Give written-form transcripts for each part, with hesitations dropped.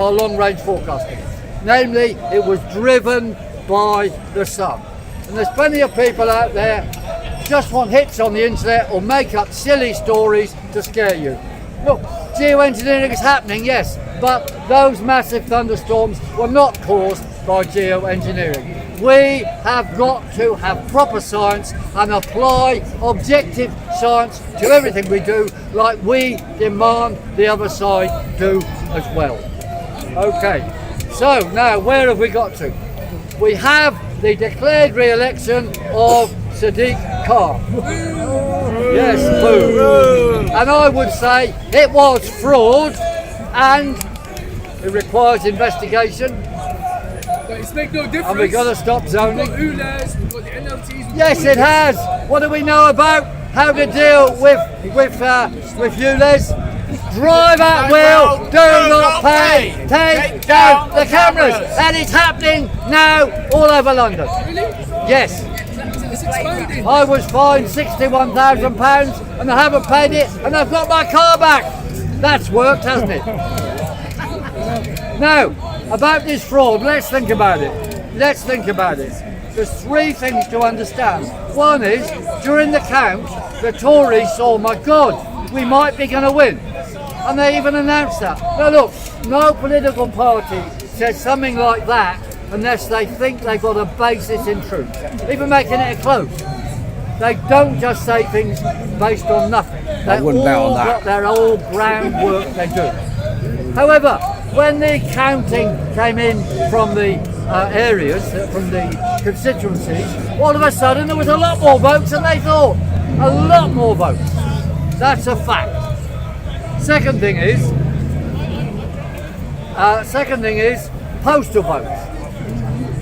our long-range forecasting. Namely, it was driven by the sun. And there's plenty of people out there just want hits on the internet or make up silly stories to scare you. Look, geoengineering is happening, yes, but those massive thunderstorms were not caused by geoengineering. We have got to have proper science and apply objective science to everything we do, like we demand the other side do as well. Okay, so now where have we got to? We have the declared re-election of Sadiq Khan. Yes, boom. And I would say it was fraud and it requires investigation. But it's made no difference. And we've got to stop zoning. We've got ULEZ, we've got the NLTs. Yes, it has. What do we know about how to deal with ULEZ? Drive at will, do not pay. Take down the cameras. And it's happening now all over London. Really? Yes. It's expanding. I was fined £61,000 and I haven't paid it and I've got my car back. That's worked, hasn't it? Now, about this fraud, let's think about it. Let's think about it. There's three things to understand. One is, during the count, the Tories saw, my God, we might be going to win. And they even announced that. Now look, no political party says something like that unless they think they've got a basis in truth, even making it a close. They don't just say things based on nothing. They all got their old groundwork they do. However, when the counting came in from the areas, from the constituencies, all of a sudden there was a lot more votes than they thought. A lot more votes. That's a fact. Second thing is postal votes.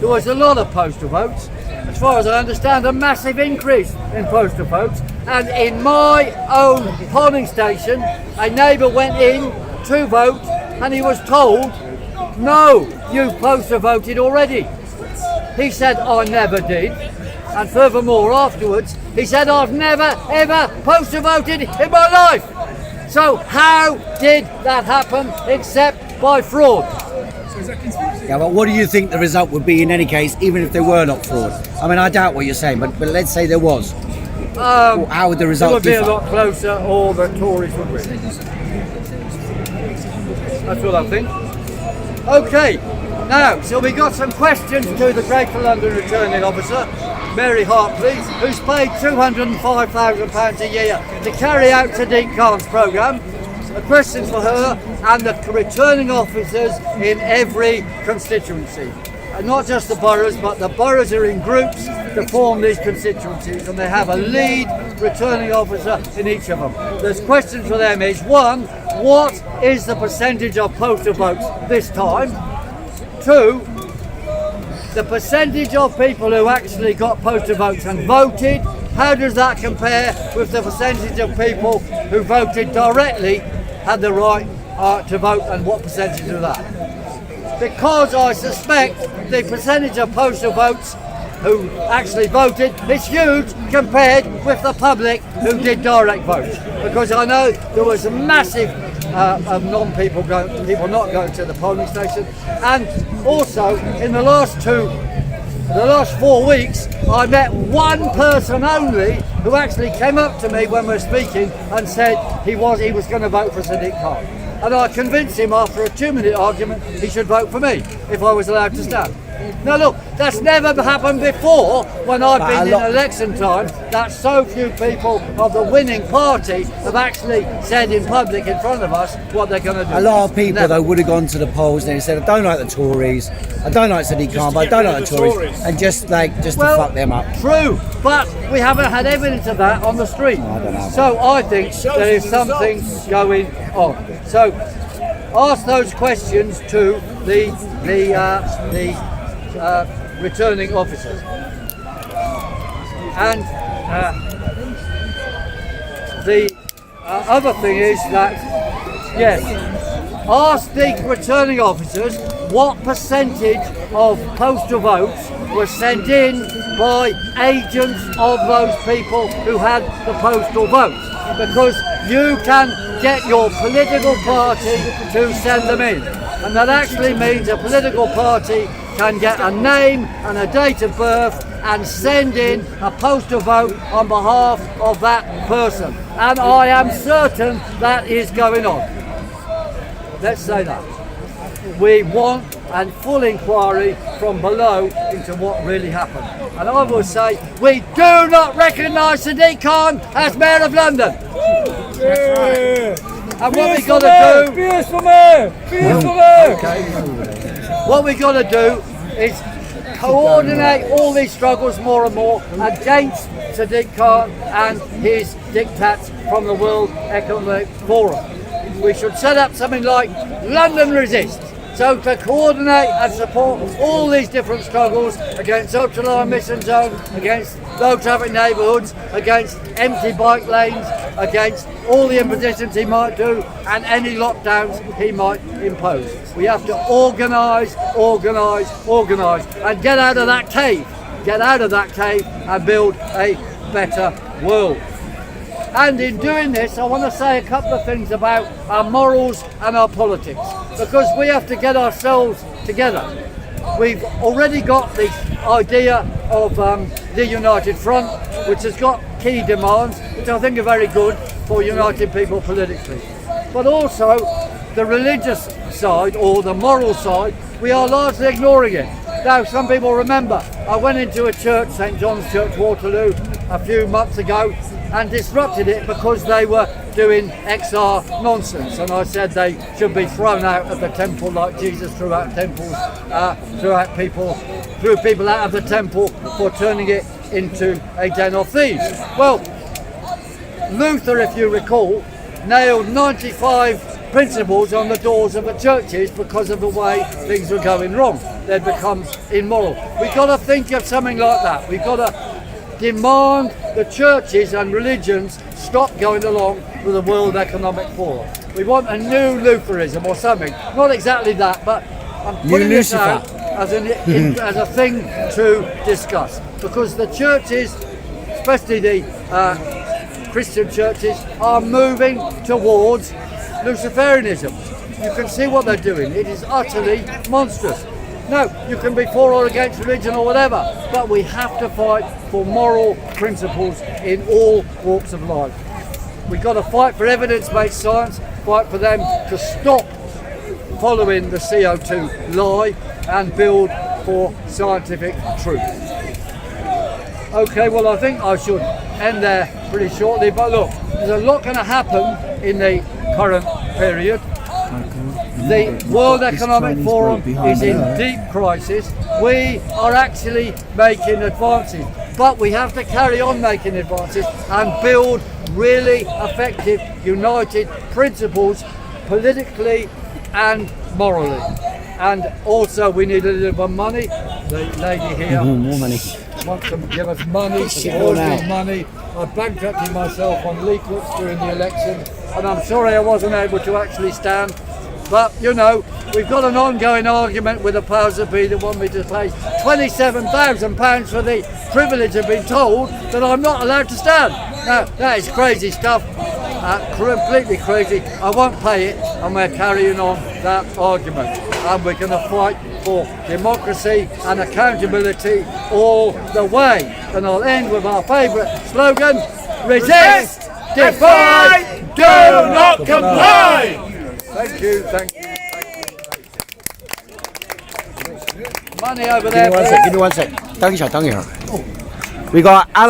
There was a lot of postal votes. As far as I understand, a massive increase in postal votes. And in my own polling station, a neighbour went in to vote and he was told, no, you postal voted already. He said, I never did. And furthermore, afterwards, he said, I've never ever postal voted in my life. So how did that happen except by fraud? Yeah, but what do you think the result would be in any case, even if they were not fraud? I mean, I doubt what you're saying, but let's say there was. How would the result differ? It would be differ? a lot closer, or the Tories would win. That's what I think. Okay, now, so we got some questions to the Greater London Returning Officer, Mary Hartley, who's paid £205,000 a year to carry out Sadiq Khan's programme. The questions for her and the returning officers in every constituency. And not just the boroughs, but the boroughs are in groups to form these constituencies and they have a lead returning officer in each of them. There's questions for them is, one, what is the percentage of postal votes this time? Two, the percentage of people who actually got postal votes and voted, how does that compare with the percentage of people who voted directly, had the right to vote, and what percentage of that? Because I suspect the percentage of postal votes who actually voted is huge compared with the public who did direct votes. Because I know there was a massive people not going to the polling station, and also in the last 4 weeks, I met one person only who actually came up to me when we were speaking and said he was going to vote for Sadiq Khan. And I convinced him after a 2-minute argument he should vote for me if I was allowed to stand. Now look, that's never happened before when I've been in election time, that so few people of the winning party have actually said in public in front of us what they're going to do. A lot of people though would have gone to the polls and said, I don't like the Tories, I don't like Sadiq Khan, but I don't like the Tories, and just to fuck them up. True, but we haven't had evidence of that on the street. I don't know. So I think there is something going on. So ask those questions to the returning officers. And the other thing is that, yes, ask the returning officers what percentage of postal votes were sent in by agents of those people who had the postal votes. Because you can get your political party to send them in. and that actually means a political party can get a name and a date of birth and send in a postal vote on behalf of that person. And I am certain that is going on. Let's say that. We want a full inquiry from below into what really happened. And I will say, we do not recognise Sadiq Khan as Mayor of London. And what we got to do... Piers for mayor! Piers for mayor! What we got to do is coordinate all these struggles more and more against Sadiq Khan and his diktats from the World Economic Forum. We should set up something like London Resist, so to coordinate and support all these different struggles against ultra-low emission zones, against low traffic neighbourhoods, against empty bike lanes, against all the impositions he might do and any lockdowns he might impose. We have to organise, organise, organise and get out of that cave. Get out of that cave and build a better world. And in doing this, I want to say a couple of things about our morals and our politics, because we have to get ourselves together. We've already got the idea of the United Front, which has got key demands, which I think are very good for uniting people politically. But also the religious side, or the moral side, we are largely ignoring it. Now, some people remember, I went into a church, St John's Church, Waterloo, a few months ago, and disrupted it because they were doing XR nonsense, and I said they should be thrown out of the temple like Jesus threw out temples, threw people out of the temple for turning it into a den of thieves. Well, Luther, if you recall, nailed 95 principles on the doors of the churches because of the way things were going wrong. They'd become immoral. We've got to think of something like that. We've got to demand the churches and religions stop going along with the World Economic Forum. We want a new Lutheranism or something. Not exactly that, but I'm putting this out as a thing to discuss. Because the churches, especially the Christian churches, are moving towards Luciferianism. You can see what they're doing. It is utterly monstrous. No, you can be for or against religion or whatever, but we have to fight for moral principles in all walks of life. We've got to fight for evidence-based science, fight for them to stop following the CO2 lie and build for scientific truth. Okay, well I think I should end there pretty shortly, but look, there's a lot going to happen in the current period. The World Economic Forum is in deep crisis. We are actually making advances, but we have to carry on making advances and build really effective, united principles politically and morally. And also we need a little bit of money. The lady here more money. wants to give us money, support money. I bankrupted myself on leaflets during the election, and I'm sorry I wasn't able to actually stand. But, you know, we've got an ongoing argument with the powers that be that want me to pay £27,000 for the privilege of being told that I'm not allowed to stand. Now, that is crazy stuff, completely crazy. I won't pay it, and we're carrying on that argument. And we're going to fight for democracy and accountability all the way. And I'll end with our favourite slogan, resist, defy, do not comply! Thank you, thank you. Money over there. Give me one sec. Give me one sec. 等一下，等一下。We got Alan.